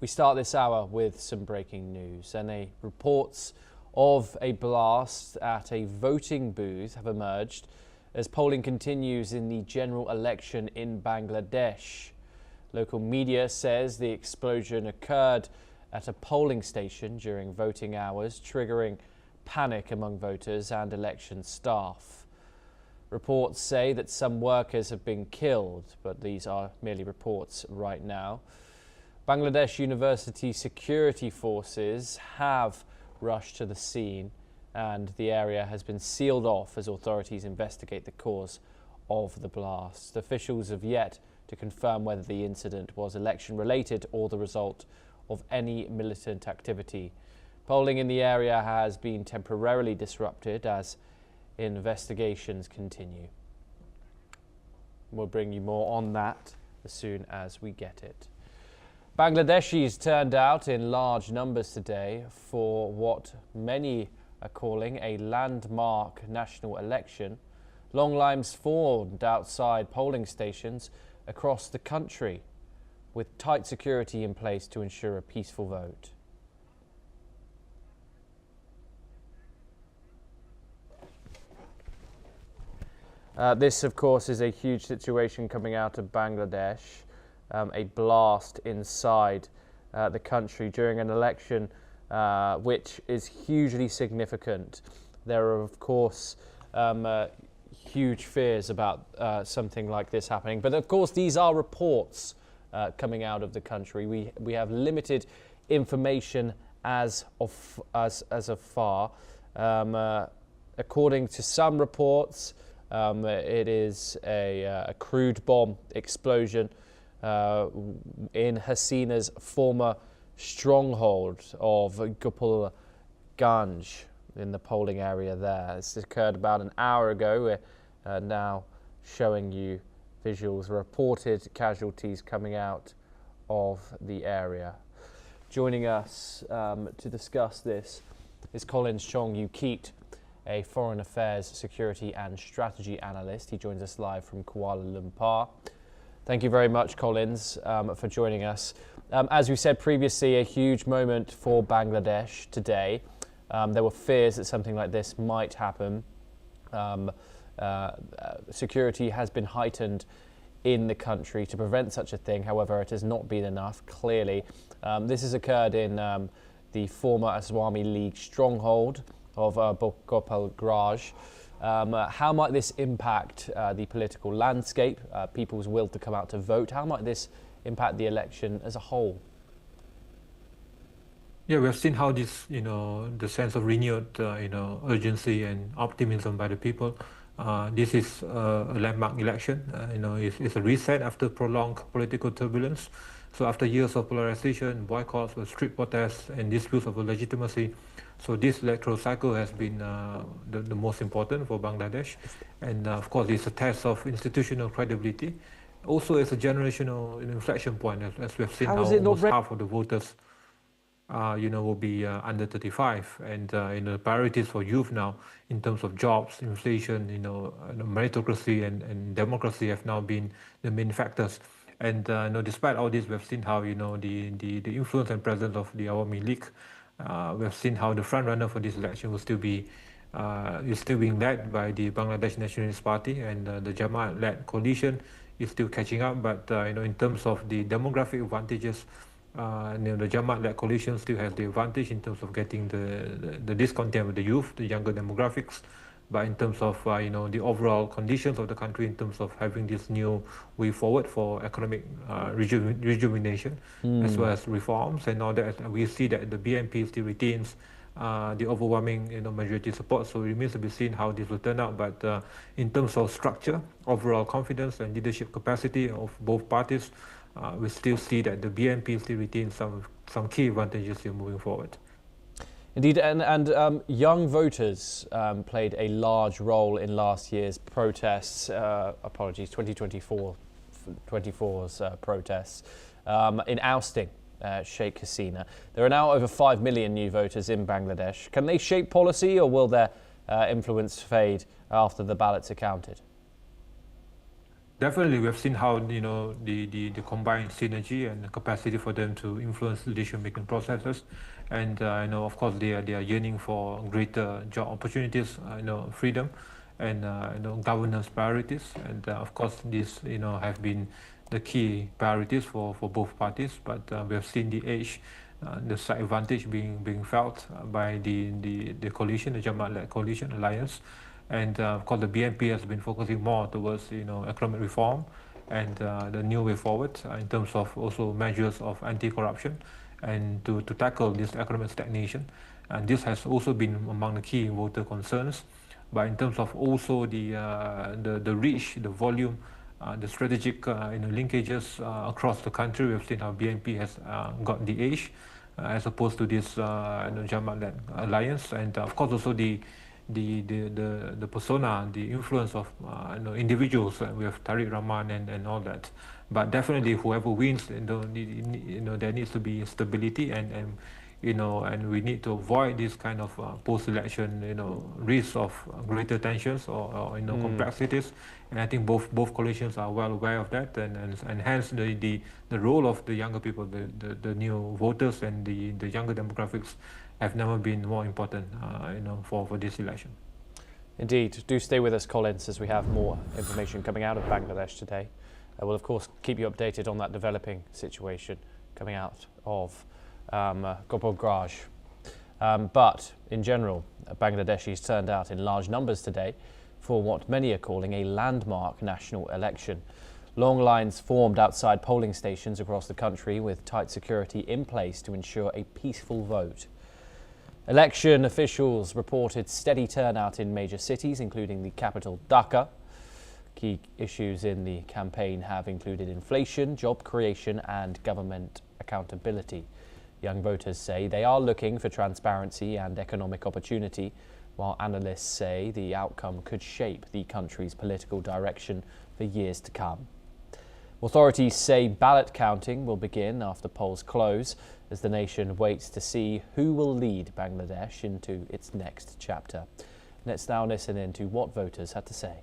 We start this hour with some breaking news, and reports of a blast at a voting booth have emerged as polling continues in the general election in Bangladesh. Local media says the explosion occurred at a polling station during voting hours, triggering panic among voters and election staff. Reports say that some workers have been killed, but these are merely reports right now. Bangladesh University security forces have rushed to the scene, and the area has been sealed off as authorities investigate the cause of the blast. Officials have yet to confirm whether the incident was election-related or the result of any militant activity. Polling in the area has been temporarily disrupted as investigations continue. We'll bring you more on that as soon as we get it. Bangladeshis turned out in large numbers today for what many are calling a landmark national election. Long lines formed outside polling stations across the country, with tight security in place to ensure a peaceful vote. This, of course, is a huge situation coming out of Bangladesh. A blast inside the country during an election which is hugely significant. There are, of course, huge fears about something like this happening. But, of course, these are reports coming out of the country. We have limited information as of far. According to some reports, it is a crude bomb explosion in Hasina's former stronghold of Gopalganj in the polling area there. This occurred about an hour ago. We're now showing you visuals, reported casualties coming out of the area. Joining us to discuss this is Collins Chong-Ukit, a foreign affairs, security and strategy analyst. He joins us live from Kuala Lumpur. Thank you very much, Collins, for joining us. As we said previously, a huge moment for Bangladesh today. There were fears that something like this might happen. Security has been heightened in the country to prevent such a thing. However, it has not been enough, clearly. This has occurred in the former Awami League stronghold of Gopalganj. How might this impact the political landscape, people's will to come out to vote? How might this impact the election as a whole? Yeah, we have seen how this, the sense of renewed, urgency and optimism by the people. This is a landmark election. It's a reset after prolonged political turbulence. So after years of polarization, boycotts, street protests, and disputes over legitimacy, so this electoral cycle has been the most important for Bangladesh. And of course, it's a test of institutional credibility. Also, it's a generational inflection point, as we've seen how almost half of the voters will be under 35. And priorities for youth now in terms of jobs, inflation, meritocracy and democracy have now been the main factors. And despite all this, we've seen how the influence and presence of the Awami League. We've seen how the front runner for this election will still be is still being led by the Bangladesh Nationalist Party, and the Jamaat-led coalition is still catching up. But in terms of the demographic advantages, the Jamaat-led coalition still has the advantage in terms of getting the discontent with the youth, the younger demographics. But in terms of the overall conditions of the country, in terms of having this new way forward for economic rejuvenation, as well as reforms and all that, we see that the BNP still retains the overwhelming majority support. So it remains to be seen how this will turn out. But in terms of structure, overall confidence and leadership capacity of both parties, we still see that the BNP still retains some key advantages here moving forward. Indeed, and young voters played a large role in last year's protests, 2024's protests, in ousting Sheikh Hasina. There are now over 5 million new voters in Bangladesh. Can they shape policy, or will their influence fade after the ballots are counted? Definitely, we have seen how the combined synergy and the capacity for them to influence decision-making processes, and of course they are yearning for greater job opportunities, freedom, and governance priorities, and of course these have been the key priorities for both parties. But we have seen the age, the side advantage being felt by the coalition, the Jamaat-led coalition alliance. And of course, the BNP has been focusing more towards economic reform and the new way forward in terms of also measures of anti-corruption and to tackle this economic stagnation. And this has also been among the key voter concerns. But in terms of also the reach, the volume, the strategic linkages across the country, we have seen how BNP has got the edge as opposed to this Jamaat-led alliance, and of course also the persona, the influence of individuals. We have Tariq Rahman and all that. But definitely, whoever wins, there needs to be stability and we need to avoid this kind of post-election risk of greater tensions or complexities. And I think both coalitions are well aware of that, and hence the role of the younger people, the new voters and the younger demographics have never been more important, for this election. Indeed. Do stay with us, Collins, as we have more information coming out of Bangladesh today. We'll, of course, keep you updated on that developing situation coming out of Gopalganj. But in general, Bangladeshis turned out in large numbers today for what many are calling a landmark national election. Long lines formed outside polling stations across the country with tight security in place to ensure a peaceful vote. Election officials reported steady turnout in major cities, including the capital Dhaka. Key issues in the campaign have included inflation, job creation and government accountability. Young voters say they are looking for transparency and economic opportunity, while analysts say the outcome could shape the country's political direction for years to come. Authorities say ballot counting will begin after polls close as the nation waits to see who will lead Bangladesh into its next chapter. Let's now listen in to what voters had to say.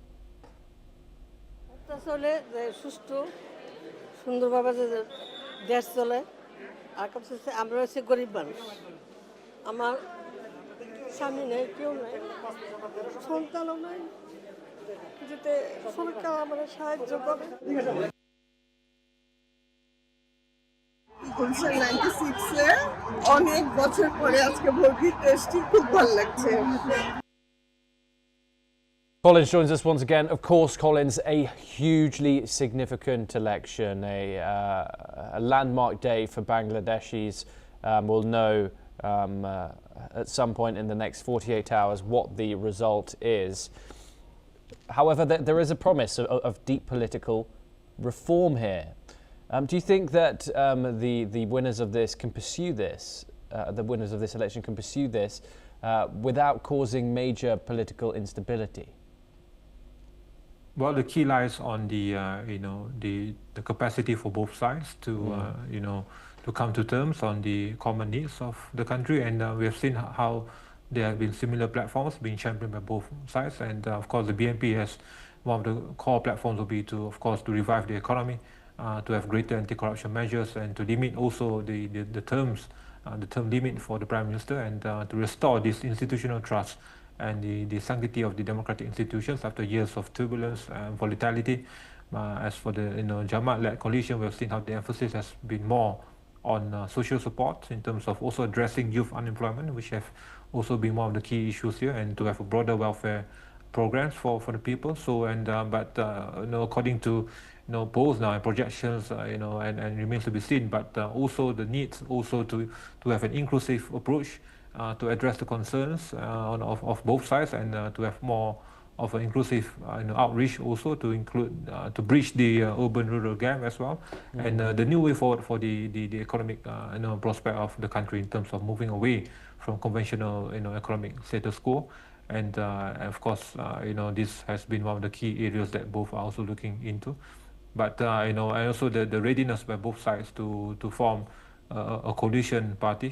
করেছেন 96 এ অনেক বছর পরে আজকে vote দিতে এসেছি, খুব ভালো লাগছে। Collins joins us once again. Of course, Collins, a hugely significant election, a landmark day for Bangladeshis. We'll know at some point in the next 48 hours what the result is. However, there is a promise of deep political reform here. Do you think that the winners of this can pursue this, the winners of this election can pursue this without causing major political instability? Well, the key lies on the capacity for both sides to to come to terms on the common needs of the country, and we have seen how there have been similar platforms being championed by both sides, and of course the BNP has one of the core platforms will be to, of course, to revive the economy, to have greater anti-corruption measures, and to limit also the terms, the term limit for the Prime Minister, and to restore this institutional trust and the sanctity of the democratic institutions after years of turbulence and volatility. As for the Jamaat-led coalition, we have seen how the emphasis has been more on social support in terms of also addressing youth unemployment, which have also been one of the key issues here, and to have a broader welfare programs for the people. So but according to polls now and projections, and remains to be seen. But also the needs also to have an inclusive approach to address the concerns of both sides, and to have more of an inclusive outreach also to include to bridge the urban-rural gap as well, and the new way forward for the economic prospect of the country in terms of moving away from conventional economic status quo. And of course, this has been one of the key areas that both are also looking into. But and also the readiness by both sides to form a coalition party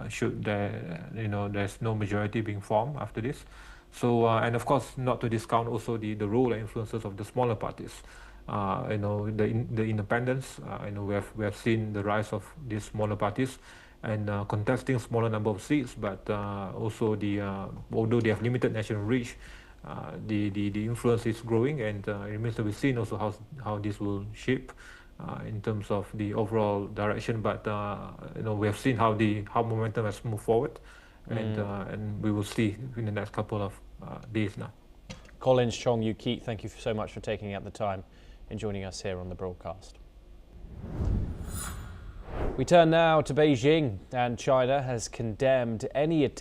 should there's no majority being formed after this. So and of course not to discount also the role and influences of the smaller parties the independence. We have seen the rise of these smaller parties and contesting smaller number of seats, but also although they have limited national reach, the influence is growing, and it remains to be seen also how this will shape in terms of the overall direction. But we have seen how momentum has moved forward, and we will see in the next couple of days now. Collins Chong Yu Keat, thank you so much for taking out the time and joining us here on the broadcast. We turn now to Beijing, and China has condemned any attempt